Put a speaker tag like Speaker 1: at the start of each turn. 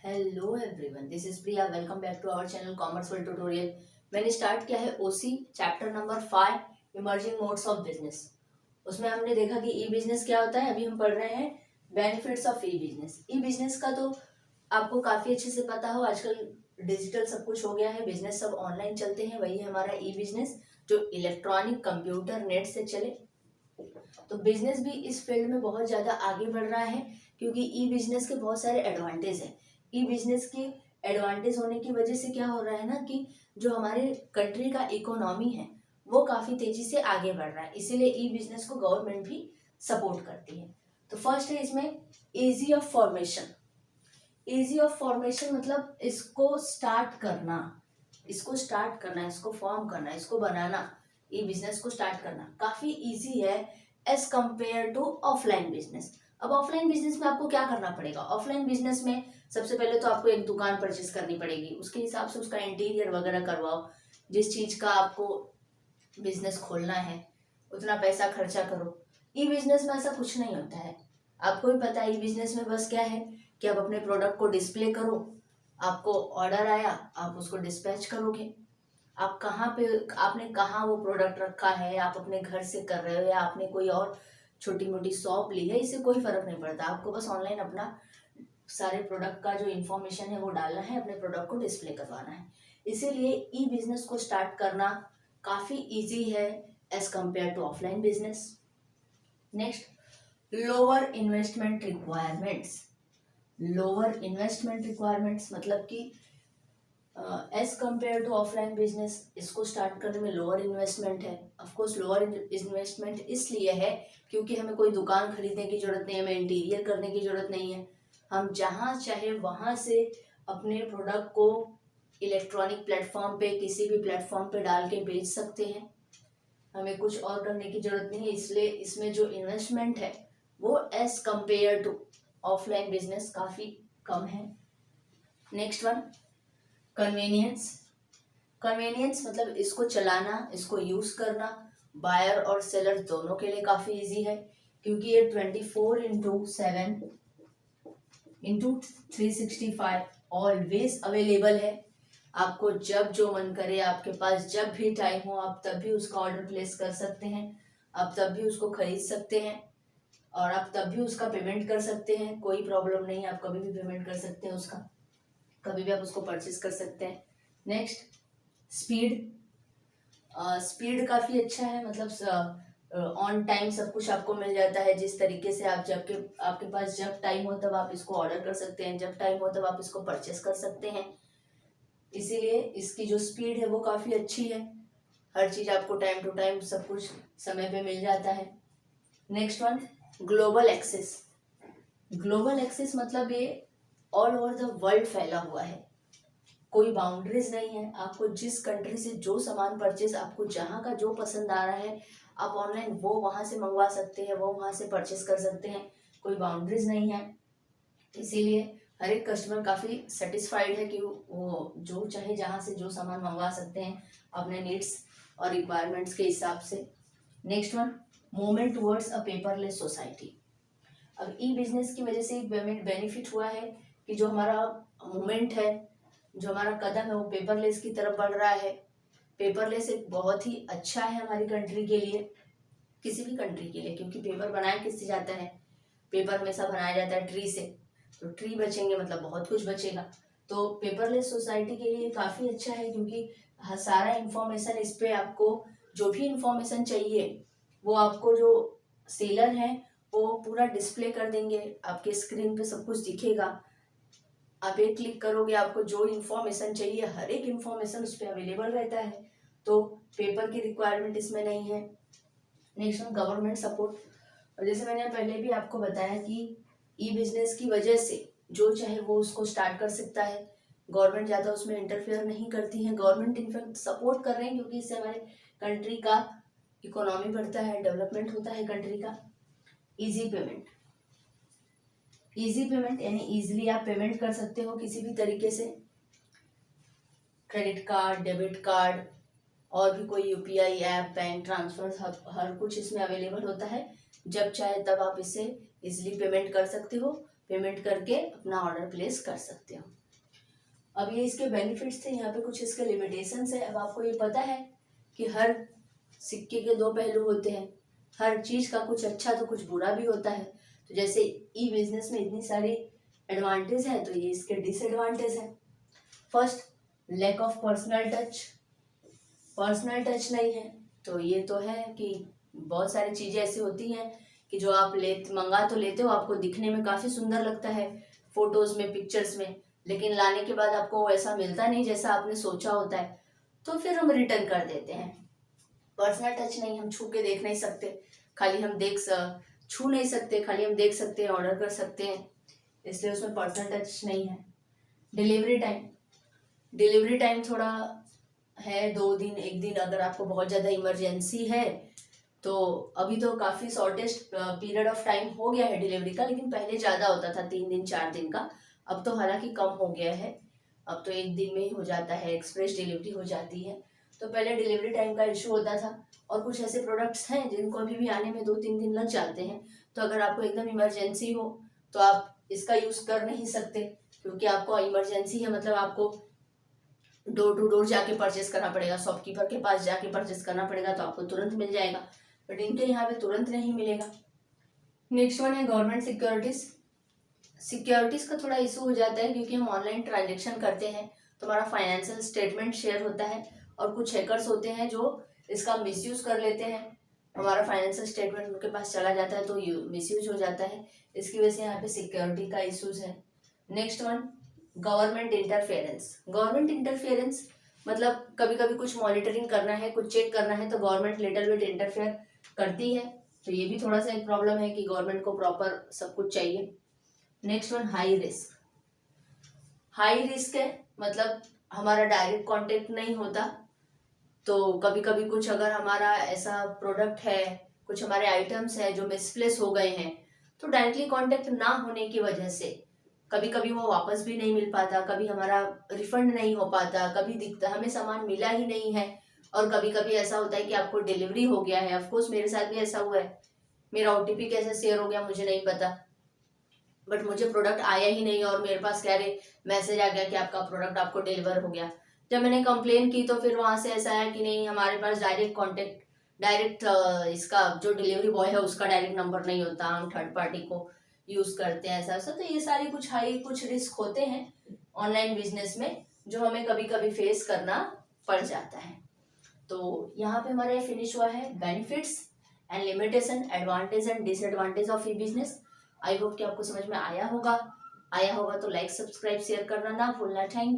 Speaker 1: Hello everyone, this is Priya. Welcome back to our channel commerce world tutorial. मैंने start किया है OC chapter number 5 emerging modes of business. उसमें हमने देखा कि ई बिजनेस क्या होता है। अभी हम पढ़ रहे हैं benefits of E business. E business का तो आपको काफी अच्छे से पता हो, आजकल डिजिटल सब कुछ हो गया है, बिजनेस सब ऑनलाइन चलते हैं। वही है हमारा ई बिजनेस, जो इलेक्ट्रॉनिक कंप्यूटर नेट से चले। तो बिजनेस भी इस फील्ड में बहुत ज़्यादा आगे बढ़ रहा है, क्योंकि ई बिजनेस के बहुत सारे एडवांटेज हैं। ई बिजनेस के एडवांटेज होने की वजह से क्या हो रहा है ना, कि जो हमारे कंट्री का इकोनॉमी है वो काफ़ी तेज़ी से आगे बढ़ रहा है। इसीलिए ई बिजनेस को गवर्नमेंट भी सपोर्ट करती है। तो फर्स्ट है इसमें easy of formation. Easy of formation मतलब इसको स्टार्ट करना, इसको फॉर्म करना, इसको बनाना। ई बिजनेस को स्टार्ट करना काफ़ी ईजी है as compare to offline business. अब ऑफलाइन बिजनेस में आपको क्या करना पड़ेगा? ऑफलाइन बिजनेस में सबसे पहले तो आपको एक दुकान परचेस करनी पड़ेगी, उसके हिसाब से उसका इंटीरियर वगैरह करवाओ। जिस चीज़ का आपको बिजनेस खोलना है उतना पैसा खर्चा करो। ई बिजनेस में ऐसा कुछ नहीं होता है। आपको भी पता है, ई बिजनेस में बस क्या है कि आप अपने प्रोडक्ट को डिस्प्ले करो, आपको ऑर्डर आया, आप उसको डिस्पैच करोगे। आप कहाँ पे, आपने कहाँ वो प्रोडक्ट रखा है, आप अपने घर से कर रहे हो या आपने कोई और छोटी मोटी शॉप ली है, इससे कोई फर्क नहीं पड़ता। आपको बस ऑनलाइन अपना सारे प्रोडक्ट का जो इन्फॉर्मेशन है वो डालना है, अपने प्रोडक्ट को डिस्प्ले करवाना है। इसीलिए ई बिजनेस को स्टार्ट करना काफ़ी इजी है as compare to offline business. Next, lower investment requirements. Lower investment requirements मतलब कि as compare to offline business इसको स्टार्ट करने में लोअर इन्वेस्टमेंट है। ऑफकोर्स लोअर इन्वेस्टमेंट इसलिए है क्योंकि हमें कोई दुकान खरीदने की जरूरत नहीं है, हमें इंटीरियर करने की जरूरत नहीं है। हम जहाँ चाहे वहाँ से अपने प्रोडक्ट को इलेक्ट्रॉनिक प्लेटफॉर्म पे, किसी भी प्लेटफॉर्म पे डाल के बेच सकते हैं। हमें कुछ और करने की जरूरत नहीं है। इसलिए इसमें जो इन्वेस्टमेंट है वो as compare to offline business काफ़ी कम है। Next one, convenience. कन्वीनियंस मतलब इसको चलाना, इसको यूज करना बायर और सेलर दोनों के लिए काफी इजी है, क्योंकि ये 24/7/365 ऑलवेज अवेलेबल है। आपको जब जो मन करे, आपके पास जब भी टाइम हो, आप तब भी उसका ऑर्डर प्लेस कर सकते हैं, आप तब भी उसको खरीद सकते हैं और आप तब भी उसका पेमेंट कर सकते हैं। कोई प्रॉब्लम नहीं है, आप कभी भी पेमेंट कर सकते हैं उसका, कभी भी आप उसको परचेज कर सकते हैं। Next, speed. स्पीड काफ़ी अच्छा है, मतलब ऑन टाइम सब कुछ आपको मिल जाता है। जिस तरीके से आप आपके पास जब टाइम हो तब आप इसको ऑर्डर कर सकते हैं, जब टाइम हो तब आप इसको परचेस कर सकते हैं। इसीलिए इसकी जो स्पीड है वो काफ़ी अच्छी है। हर चीज़ आपको टाइम टू टाइम सब कुछ समय पे मिल जाता है। Next one, global access. Global access मतलब ये ऑल ओवर द वर्ल्ड फैला हुआ है, कोई बाउंड्रीज नहीं है। आपको जिस कंट्री से जो सामान परचेज, आपको जहाँ का जो पसंद आ रहा है, आप ऑनलाइन वो वहाँ से मंगवा सकते हैं, वो वहाँ से परचेज कर सकते हैं। कोई बाउंड्रीज नहीं है। इसीलिए हर एक कस्टमर काफ़ी सेटिस्फाइड है कि वो जो चाहे जहाँ से जो सामान मंगवा सकते हैं अपने नीड्स और रिक्वायरमेंट्स के हिसाब से। Next one, movement towards a paperless society. अब ई बिजनेस की वजह से एक बेनिफिट हुआ है कि जो हमारा मूवमेंट है, जो हमारा कदम है, वो पेपरलेस की तरफ बढ़ रहा है। पेपरलेस एक बहुत ही अच्छा है हमारी कंट्री के लिए, किसी भी कंट्री के लिए, क्योंकि पेपर बनाया किससे जाता है? पेपर हमेशा बनाया जाता है ट्री से। तो ट्री बचेंगे मतलब बहुत कुछ बचेगा। तो पेपरलेस सोसाइटी के लिए काफ़ी अच्छा है, क्योंकि सारा इंफॉर्मेशन इस पे, आपको जो भी इंफॉर्मेशन चाहिए वो आपको जो सेलर हैं वो पूरा डिस्प्ले कर देंगे, आपके स्क्रीन पे सब कुछ दिखेगा। आप एक क्लिक करोगे, आपको जो इन्फॉर्मेशन चाहिए हर एक इन्फॉर्मेशन उस पर अवेलेबल रहता है। तो पेपर की रिक्वायरमेंट इसमें नहीं है। Next, government support. और जैसे मैंने पहले भी आपको बताया कि ई बिजनेस की वजह से जो चाहे वो उसको स्टार्ट कर सकता है। गवर्नमेंट ज़्यादा उसमें इंटरफेयर नहीं करती है, गवर्नमेंट इनफैक्ट सपोर्ट कर रहे हैं, क्योंकि इससे हमारे कंट्री का इकोनॉमी बढ़ता है, डेवलपमेंट होता है कंट्री का। Easy payment. ईजी पेमेंट यानी ईजिली आप पेमेंट कर सकते हो किसी भी तरीके से। क्रेडिट कार्ड, डेबिट कार्ड और भी कोई यूपीआई ऐप, बैंक ट्रांसफर, हर कुछ इसमें अवेलेबल होता है। जब चाहे तब आप इससे इजिली पेमेंट कर सकते हो। पेमेंट करके अपना ऑर्डर प्लेस कर सकते हो। अब ये इसके बेनिफिट्स थे, यहाँ पे कुछ इसके लिमिटेशंस है। अब आपको ये पता है कि हर सिक्के के दो पहलू होते हैं, हर चीज़ का कुछ अच्छा तो कुछ बुरा भी होता है। तो जैसे ई बिजनेस में इतनी सारी एडवांटेज है, तो ये इसके डिसएडवांटेज है। First, lack of personal touch. Personal touch नहीं है तो ये तो है कि बहुत सारी चीज़ें ऐसी होती हैं कि जो आप मंगा तो लेते हो, आपको दिखने में काफ़ी सुंदर लगता है फोटोज़ में, पिक्चर्स में, लेकिन लाने के बाद आपको ऐसा मिलता नहीं जैसा आपने सोचा होता है, तो फिर हम रिटर्न कर देते हैं। पर्सनल टच नहीं, हम छू के देख नहीं सकते, खाली हम छू नहीं सकते, खाली हम देख सकते हैं, ऑर्डर कर सकते हैं, इसलिए उसमें पर्सनल टच नहीं है। डिलीवरी टाइम थोड़ा है, 2 दिन 1 दिन, अगर आपको बहुत ज़्यादा इमरजेंसी है तो अभी तो काफ़ी शॉर्टेस्ट पीरियड ऑफ टाइम हो गया है डिलीवरी का, लेकिन पहले ज़्यादा होता था 3 दिन 4 दिन का, अब तो हालांकि कम हो गया है, अब तो 1 दिन में ही हो जाता है, एक्सप्रेस डिलीवरी हो जाती है। तो पहले डिलीवरी टाइम का इशू होता था, और कुछ ऐसे प्रोडक्ट्स हैं जिनको अभी भी आने में 2-3 दिन लग जाते हैं, तो अगर आपको एकदम इमरजेंसी हो तो आप इसका यूज़ कर नहीं सकते, क्योंकि आपको इमरजेंसी है, मतलब आपको डोर टू डोर जाके परचेस करना पड़ेगा, शॉपकीपर के पास जाके परचेस करना पड़ेगा, तो आपको तुरंत मिल जाएगा, बट इनके यहाँ पे तुरंत नहीं मिलेगा। नेक्स्ट वन है गवर्नमेंट सिक्योरिटीज का थोड़ा इशू हो जाता है, क्योंकि हम ऑनलाइन ट्रांजेक्शन करते हैं तो हमारा फाइनेंशियल स्टेटमेंट शेयर होता है, और कुछ हैकर्स होते हैं जो इसका मिसयूज कर लेते हैं, हमारा फाइनेंशियल स्टेटमेंट उनके पास चला जाता है तो मिसयूज हो जाता है, इसकी वजह से यहाँ पे सिक्योरिटी का इशूज है। नेक्स्ट वन, गवर्नमेंट इंटरफेरेंस, मतलब कभी कभी कुछ मॉनिटरिंग करना है, कुछ चेक करना है, तो गवर्नमेंट लिटिल बिट इंटरफेयर करती है, तो ये भी थोड़ा सा एक प्रॉब्लम है कि गवर्नमेंट को प्रॉपर सब कुछ चाहिए। नेक्स्ट वन, हाई रिस्क है, मतलब हमारा डायरेक्ट कांटेक्ट नहीं होता, तो कभी कभी कुछ अगर हमारा ऐसा प्रोडक्ट है, कुछ हमारे आइटम्स है जो मिसप्लेस हो गए हैं, तो डायरेक्टली कांटेक्ट ना होने की वजह से कभी कभी वो वापस भी नहीं मिल पाता, कभी हमारा रिफंड नहीं हो पाता, कभी दिखता हमें सामान मिला ही नहीं है, और कभी कभी ऐसा होता है कि आपको डिलीवरी हो गया है, ऑफकोर्स मेरे साथ भी ऐसा हुआ है, मेरा OTP कैसे शेयर हो गया मुझे नहीं पता, बट मुझे प्रोडक्ट आया ही नहीं, और मेरे पास कह रहे मैसेज आ गया कि आपका प्रोडक्ट आपको डिलीवर हो गया। जब मैंने कंप्लेन की तो फिर वहां से ऐसा आया कि नहीं, हमारे पास डायरेक्ट इसका जो डिलीवरी बॉय है उसका डायरेक्ट नंबर नहीं होता, हम थर्ड पार्टी को यूज करते हैं, ऐसा। तो ये सारी कुछ रिस्क होते हैं ऑनलाइन बिजनेस में, जो हमें कभी कभी फेस करना पड़ जाता है। तो यहाँ पे हमारा फिनिश हुआ है benefits and limitation, advantage and disadvantage of E business. I hope कि आपको समझ में आया होगा तो लाइक, सब्सक्राइब, शेयर करना ना भूलना। Thank you.